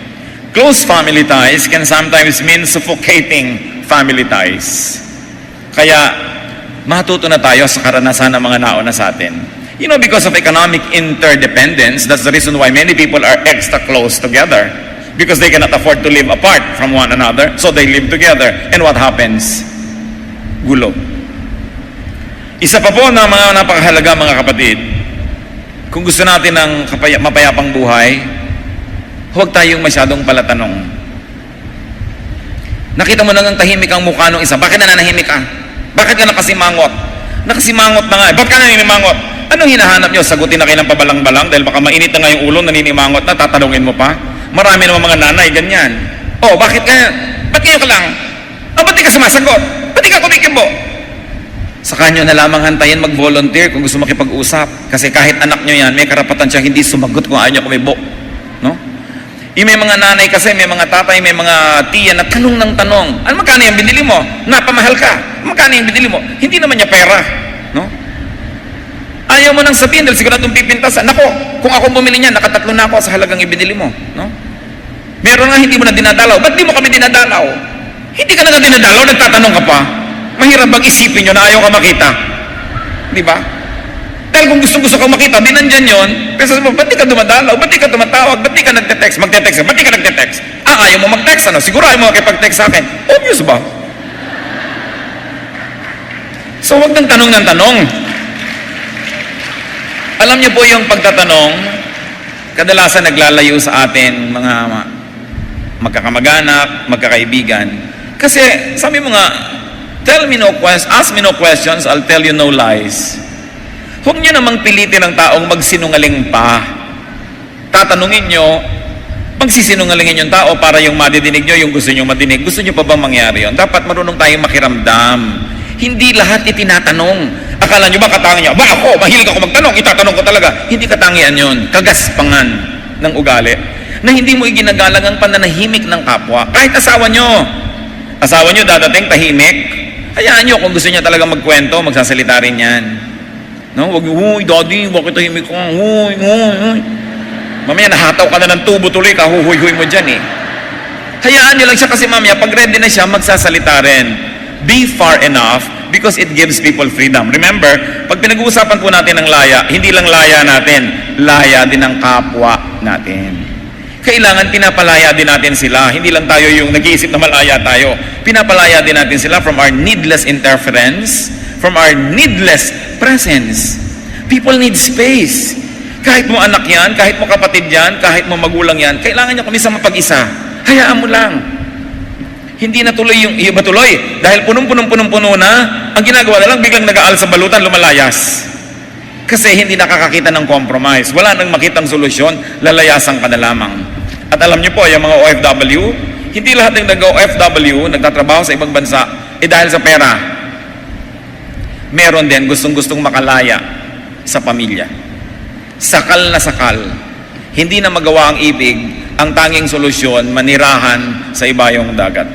Close family ties can sometimes mean suffocating family ties. Kaya, matuto na tayo sa karanasan ng mga nauna sa atin. You know, because of economic interdependence, that's the reason why many people are extra close together. Because they cannot afford to live apart from one another, so they live together. And what happens? Gulo. Isa pa po na mga napakahalaga, mga kapatid, kung gusto natin ng mapayapang buhay, huwag tayong masyadong palatanong. Nakita mo nang tahimik ang mukha ng isa, bakit nananahimik ka? Bakit ka nakasimangot? Nakasimangot na nga. Bakit ka naninimangot? Anong hinahanap nyo? Sagutin na kayo ng pabalang-balang dahil baka mainit na nga yung ulo, naninimangot na, tatanungin mo pa. Marami naman mga nanay, ganyan. Oh, bakit kaya? Ba't kayo ka lang? Oh, ba't di ka sumasagot? Ba't di ka kumikibo? Sa kanyo na lamang hantayin mag-volunteer kung gusto makipag-usap. Kasi kahit anak nyo yan, may karapatan siya hindi sumagot kung ayaw nyo kumibo. No? May mga nanay kasi, may mga tatay, may mga tiya na tanong ng tanong. Ano magkano yung binili mo? Napamahal ka. Magkano yung binili mo? Hindi naman niya pera. No? Ayaw mo nang sabihin dahil siguradong pipintasan. Nako, kung ako bumili niyan, nakatatlo na ako sa halagang ibinili mo. No? Meron nga hindi mo na dinadalaw. Ba't di mo kami dinadalaw? Hindi ka na dinadalaw, nagtatanong ka pa. Mahirap bang isipin nyo na ayaw ka makita? Di ba? Dahil kung gusto kang makita, di nandyan yun. Pero sabi mo, ba't di ka dumadalaw? Ba't di ka tumatawag? Ba't di ka nagte-text? Magte-text ka. Ba't di ka nagte-text? Ayaw mo mag-text, ano? Siguro ayaw mo makipag-text sa akin. Obvious ba? So, huwag nang tanong ng tanong. Alam niyo po yung pagtatanong, kadalasan naglalayo sa atin, mga magkakamag-anak, magkakaibigan. Kasi, sabi mo nga, ask me no questions, I'll tell you no lies. Huwag niyo namang pilitin ang taong magsinungaling pa. Tatanungin niyo, magsisinungalingin yung tao para yung madidinig niyo, yung gusto niyo madinig. Gusto niyo pa bang mangyari yun? Dapat marunong tayong makiramdam. Hindi lahat itinatanong. Akala niyo ba katangian niya? Ba ako, mahilig ako magtanong, itatanong ko talaga. Hindi katangian yun. Kagaspangan ng ugali. Na hindi mo iginagalang ang pananahimik ng kapwa. Kahit asawa niyo. Asawa niyo dadating tahimik. Hayaan niyo kung gusto niya talaga magkwento, magsasalita rin yan. No? Wag niyo, huy, daddy, bakit tahimik ko? Huy. Mamaya nahataw ka na ng tubo tuloy, kahuhuy-huy mo dyan eh. Hayaan niyo lang siya kasi mamaya, pag ready na siya, magsasalita rin. Be far enough because it gives people freedom. Remember, pag pinag-uusapan po natin ng laya, hindi lang laya natin, laya din ang kapwa natin. Kailangan pinapalaya din natin sila. Hindi lang tayo yung nag-iisip na malaya tayo. Pinapalaya din natin sila from our needless interference, from our needless presence. People need space. Kahit mo anak yan, kahit mo kapatid yan, kahit mo magulang yan, kailangan niya kumisa mapag-isa. Hayaan mo lang. Hindi na tuloy yung iba tuloy. Dahil punong-punong na, ang ginagawa na lang, biglang nag-aal sa balutan, lumalayas. Kasi hindi nakakakita ng compromise. Wala nang makitang solusyon, lalayasan ka na lamang. At alam niyo po, yung mga OFW, hindi lahat ng nag-OFW, nagtatrabaho sa ibang bansa, dahil sa pera. Meron din gustong-gustong makalaya sa pamilya. Sakal na sakal. Hindi na magawa ang ibig, ang tanging solusyon, manirahan sa ibayong dagat.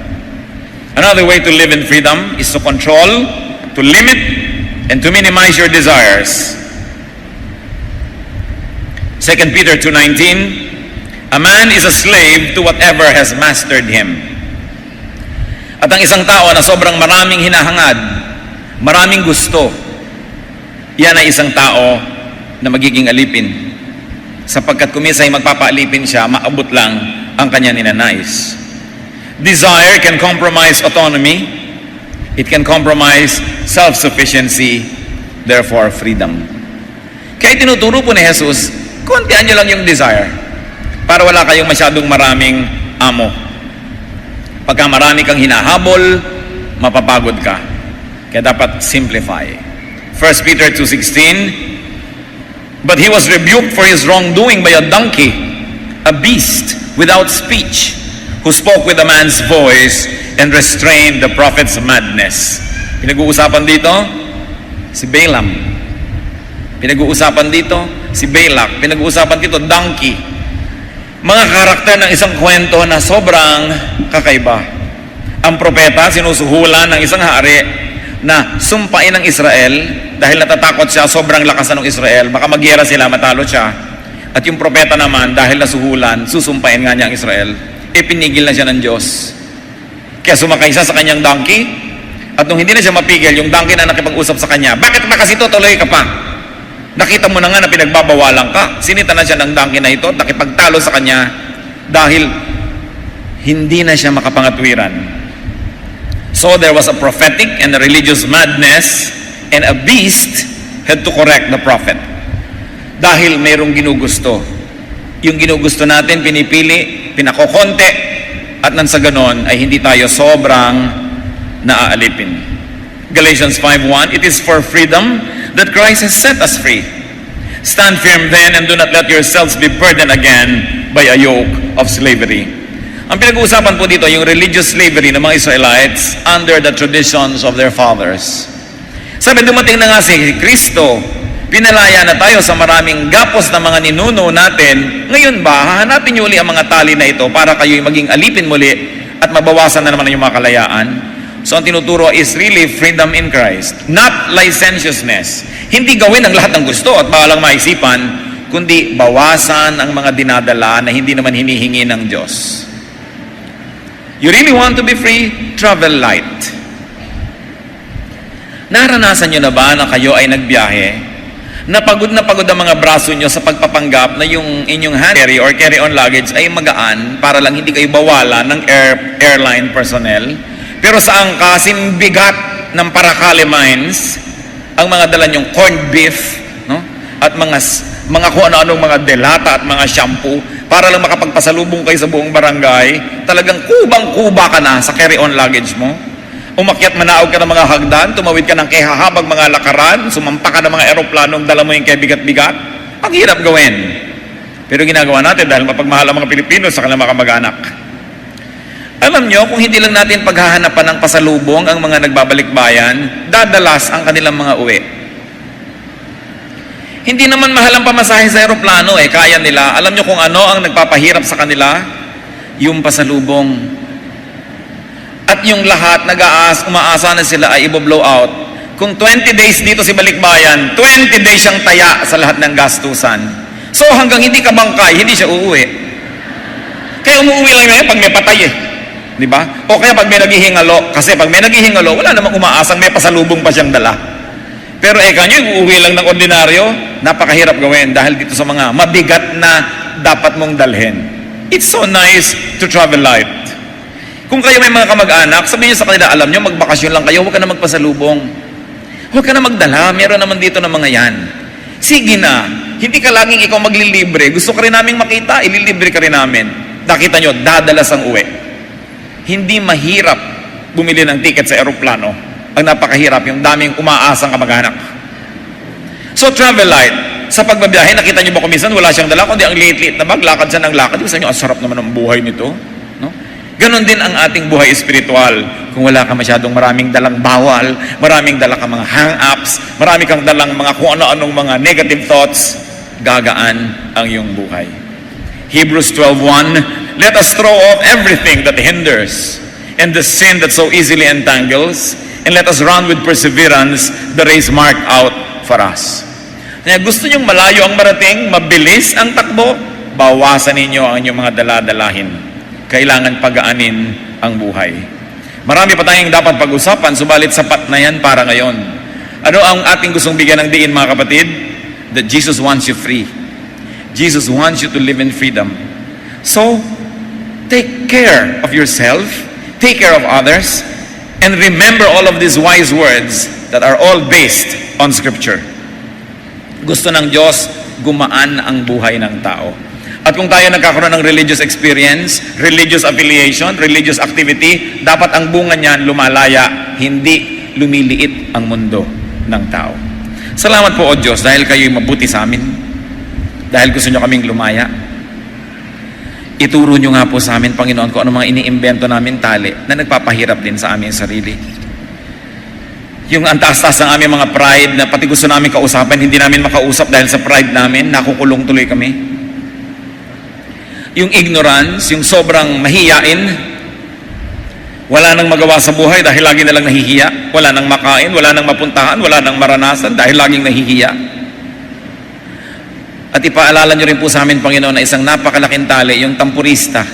Another way to live in freedom is to control, to limit, and to minimize your desires. 2 Peter 2:19, a man is a slave to whatever has mastered him. At ang isang tao na sobrang maraming hinahangad, maraming gusto, yan ay isang tao na magiging alipin. Sapagkat kumisay magpapaalipin siya, maabot lang ang kanya ninanais. Desire can compromise autonomy. It can compromise self-sufficiency, therefore freedom. Kaya tinuturo po ni Jesus, kontian nyo lang yung desire para wala kayong masyadong maraming amo. Pagka marami kang hinahabol, mapapagod ka. Kaya dapat simplify. 1 Peter 2:16, but he was rebuked for his wrongdoing by a donkey, a beast without speech, who spoke with a man's voice and restrained the prophet's madness. Pinag-uusapan dito, si Balaam. Pinag-uusapan dito, si Balak. Pinag-uusapan dito, donkey. Mga karakter ng isang kwento na sobrang kakaiba. Ang propeta, sinusuhulan ng isang hari na sumpain ng Israel dahil natatakot siya, sobrang lakas ng Israel, baka magyera sila, matalo siya. At yung propeta naman, dahil nasuhulan, susumpain nga niya ang Israel. Pinigil na siya ng Diyos. Kaya sumakay siya sa kanyang donkey, at nung hindi na siya mapigil, yung donkey na nakipag-usap sa kanya, bakit ba kasi tutuloy ka pa? Nakita mo na nga na pinagbabawalan ka. Sinita na siya ng donkey na ito, nakipagtalo sa kanya, dahil hindi na siya makapangatwiran. So there was a prophetic and a religious madness, and a beast had to correct the prophet. Dahil mayroong ginugusto. Yung ginugusto natin, pinipili, pinakokonte, at nang sa ganon ay hindi tayo sobrang naaalipin. Galatians 5:1, it is for freedom that Christ has set us free. Stand firm then and do not let yourselves be burdened again by a yoke of slavery. Ang pinag-uusapan po dito, yung religious slavery ng mga Israelites under the traditions of their fathers. Sabi, dumating na nga si Kristo, pinalaya na tayo sa maraming gapos na mga ninuno natin. Ngayon ba, hahanapin niyo uli ang mga tali na ito para kayo'y maging alipin muli at mabawasan na naman yung mga kalayaan? So ang tinuturo is really freedom in Christ, not licentiousness. Hindi gawin ang lahat ng gusto at bawalang maisipan, kundi bawasan ang mga dinadala na hindi naman hinihingi ng Diyos. You really want to be free? Travel light. Naranasan nyo na ba na kayo ay nagbiyahe Napagod na pagod ang mga braso nyo sa pagpapanggap na yung inyong hand carry or carry-on luggage ay magaan para lang hindi kayo bawalan ng airline personnel. Pero sa angkasin bigat ng Paracale Mines, ang mga dala nyong corned beef, no? At mga kung ano-anong mga delata at mga shampoo para lang makapagpasalubong kayo sa buong barangay, talagang kubang-kuba ka na sa carry-on luggage mo. Umakyat manaog ka ng mga hagdan, tumawid ka ng kehahabang mga lakaran, sumampa ka ng mga eroplanong dala mo yung kebigat-bigat. Ang hirap gawin. Pero ginagawa natin dahil mapagmahal ang mga Pilipino sa kanilang mga kamag-anak. Alam nyo, kung hindi lang natin paghahanapan ng pasalubong ang mga nagbabalik bayan, dadalas ang kanilang mga uwi. Hindi naman mahal ang pamasahe sa eroplano, kaya nila. Alam nyo kung ano ang nagpapahirap sa kanila? Yung pasalubong. At yung lahat umaasa na sila ay i-blow out. Kung 20 days dito si Balikbayan, 20 days siyang taya sa lahat ng gastusan. So hanggang hindi ka bangkay, hindi siya uuwi. Kaya umuwi lang ngayon pag may patay Di ba? O kaya pag may naghihingalo. Kasi pag may naghihingalo, wala namang umaasang may pasalubong pa siyang dala. Pero kanyo, uuwi lang ng ordinaryo, napakahirap gawin dahil dito sa mga mabigat na dapat mong dalhin. It's so nice to travel light. Kung kayo may mga kamag-anak, sabihin nyo sa kanila, alam nyo, magbakasyon lang kayo, huwag ka na magpasalubong. Huwag ka na magdala, meron naman dito ng mga yan. Sige na, hindi ka laging ikaw maglilibre. Gusto ka rin naming makita, ililibre ka rin namin. Nakita nyo, dadalas ang uwi. Hindi mahirap bumili ng ticket sa eroplano. Ang napakahirap, yung daming umaasang kamag-anak. So travel light. Sa pagbabiyahe, nakita nyo ba kuminsan, wala siyang dala, kundi ang liit-liit na bag, lakad siya ng lakad. Sabi nyo, ang sarap naman ang buhay nito. No? Ganon din ang ating buhay espiritual. Kung wala ka masyadong maraming dalang bawal, maraming dalang ka mga hang-ups, marami kang dalang mga kung ano-anong mga negative thoughts, gagaan ang iyong buhay. Hebrews 12:1, let us throw off everything that hinders and the sin that so easily entangles, and let us run with perseverance the race marked out for us. Kaya gusto nyong malayo ang marating, mabilis ang takbo, bawasan ninyo ang inyong mga dala-dalahin. Kailangan pagaanin ang buhay. Marami pa tayong dapat pag-usapan, subalit sapat na yan para ngayon. Ano ang ating gustong bigyan ng diin, mga kapatid? That Jesus wants you free. Jesus wants you to live in freedom. So, take care of yourself, take care of others, and remember all of these wise words that are all based on Scripture. Gusto ng Diyos, gumaan ang buhay ng tao. At kung tayo nagkakaroon ng religious experience, religious affiliation, religious activity, dapat ang bunga niyan lumalaya, hindi lumiliit ang mundo ng tao. Salamat po, O Diyos, dahil kayo'y mabuti sa amin. Dahil gusto nyo kaming lumaya. Ituro nyo nga po sa amin, Panginoon, kung ano mga iniimbento namin tali na nagpapahirap din sa aming sarili. Yung antas-tas ng aming mga pride na pati gusto namin kausapin, hindi namin makausap dahil sa pride namin, nakukulong tuloy kami. Yung ignorance, yung sobrang mahiyain, wala nang magawa sa buhay dahil lagi na lang nahihiya, wala nang makain, wala nang mapuntahan, wala nang maranasan dahil laging nahihiya. At ipaalala nyo rin po sa amin, Panginoon, na isang napakalaking tali, yung tampurista.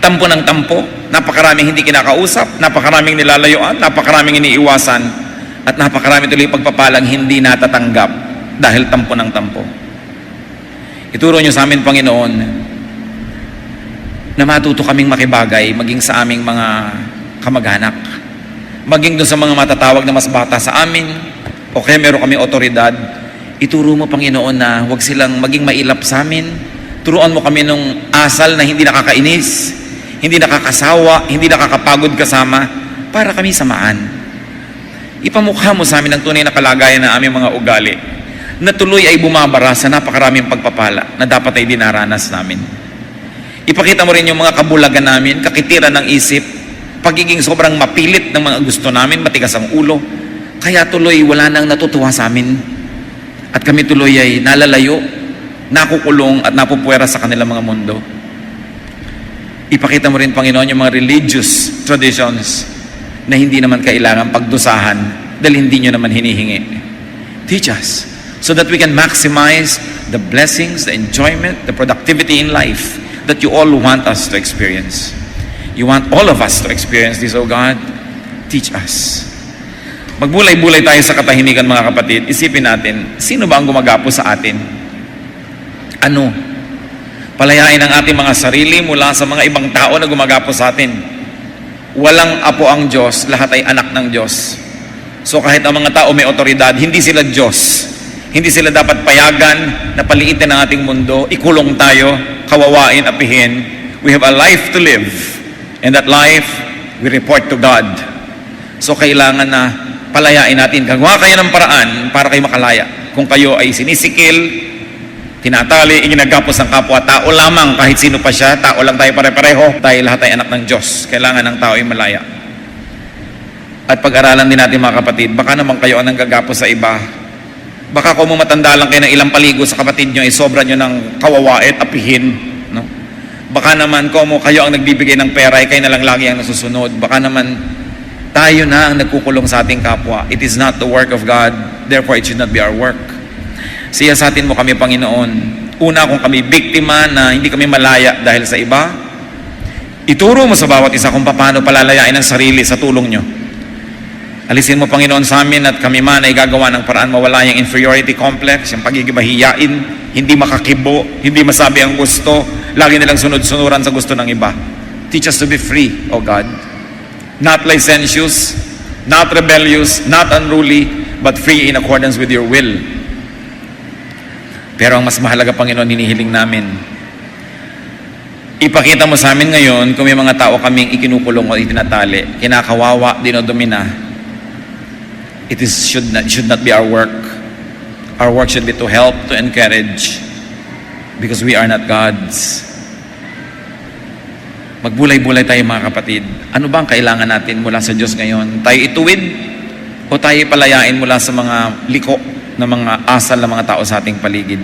Tampo ng tampo, napakaraming hindi kinakausap, napakaraming nilalayuan, napakaraming iniiwasan, at napakaraming tuloy pagpapalang hindi natatanggap dahil tampo ng tampo. Ituro nyo sa amin, Panginoon, na matuto kaming makibagay maging sa aming mga kamag-anak, maging doon sa mga matatawag na mas bata sa amin, o kaya meron kaming otoridad. Ituro mo, Panginoon, na huwag silang maging mailap sa amin. Turuan mo kami nung asal na hindi nakakainis, hindi nakakasawa, hindi nakakapagod kasama, para kami samaan. Ipamukha mo sa amin ang tunay na kalagayan ng aming mga ugali, na tuloy ay bumabara sa napakaraming pagpapala na dapat ay dinaranas namin. Ipakita mo rin yung mga kabulagan namin, kakitiran ng isip, pagiging sobrang mapilit ng mga gusto namin, matigas ang ulo, kaya tuloy wala nang natutuwa sa amin. At kami tuloy ay nalalayo, nakukulong at napupuwera sa kanilang mga mundo. Ipakita mo rin, Panginoon, yung mga religious traditions na hindi naman kailangan pagdusahan dahil hindi nyo naman hinihingi. Teach us so that we can maximize the blessings, the enjoyment, the productivity in life that you all want us to experience. You want all of us to experience this, O God. Teach us. Magbulay-bulay tayo sa katahimikan, mga kapatid. Isipin natin, sino ba ang gumagapo sa atin? Ano? Palayain ang ating mga sarili mula sa mga ibang tao na gumagapo sa atin. Walang apo ang Diyos, lahat ay anak ng Diyos. So kahit ang mga tao may otoridad, hindi sila Diyos. Hindi sila dapat payagan na paliitin ang ating mundo, ikulong tayo, kawawain, apihin. We have a life to live. And that life, we report to God. So kailangan na palayain natin. Gagawa kayo ng paraan para kayo makalaya. Kung kayo ay sinisikil, tinatali, iginagapos ng kapwa, tao lamang, kahit sino pa siya, tao lang tayo pare-pareho, tayo lahat ay anak ng Diyos. Kailangan ng tao ay malaya. At pag-aralan din natin, mga kapatid, baka naman kayo ang nanggagapos sa iba. Baka kung matanda lang kayo ng ilang paligo sa kapatid nyo, ay sobra nyo ng kawawain, apihin. No? Baka naman kung kayo ang nagbibigay ng pera, ay kayo na lang lagi ang nasusunod. Baka naman tayo na ang nagkukulong sa ating kapwa. It is not the work of God, therefore it should not be our work. Siyasatin mo kami, Panginoon. Una, kung kami biktima na hindi kami malaya dahil sa iba, ituro mo sa bawat isa kung paano palalayain ang sarili sa tulong nyo. Alisin mo, Panginoon, sa amin at kami man ay gagawa ng paraan mawala yung inferiority complex, yung pagigibahiyain, hindi makakibo, hindi masabi ang gusto, lagi nilang sunod-sunuran sa gusto ng iba. Teach us to be free, O God. Not licentious, not rebellious, not unruly, but free in accordance with your will. Pero ang mas mahalaga, Panginoon, hinihiling namin, ipakita mo sa amin ngayon kung may mga tao kaming ikinukulong o itinatali, kinakawawa, dinodomina. It should not be our work. Our work should be to help, to encourage, because we are not gods. Magbulay-bulay tayo, mga kapatid. Ano ba ang kailangan natin mula sa Diyos ngayon? Tayo ituwid o tayo palayain mula sa mga liko ng mga asal ng mga tao sa ating paligid?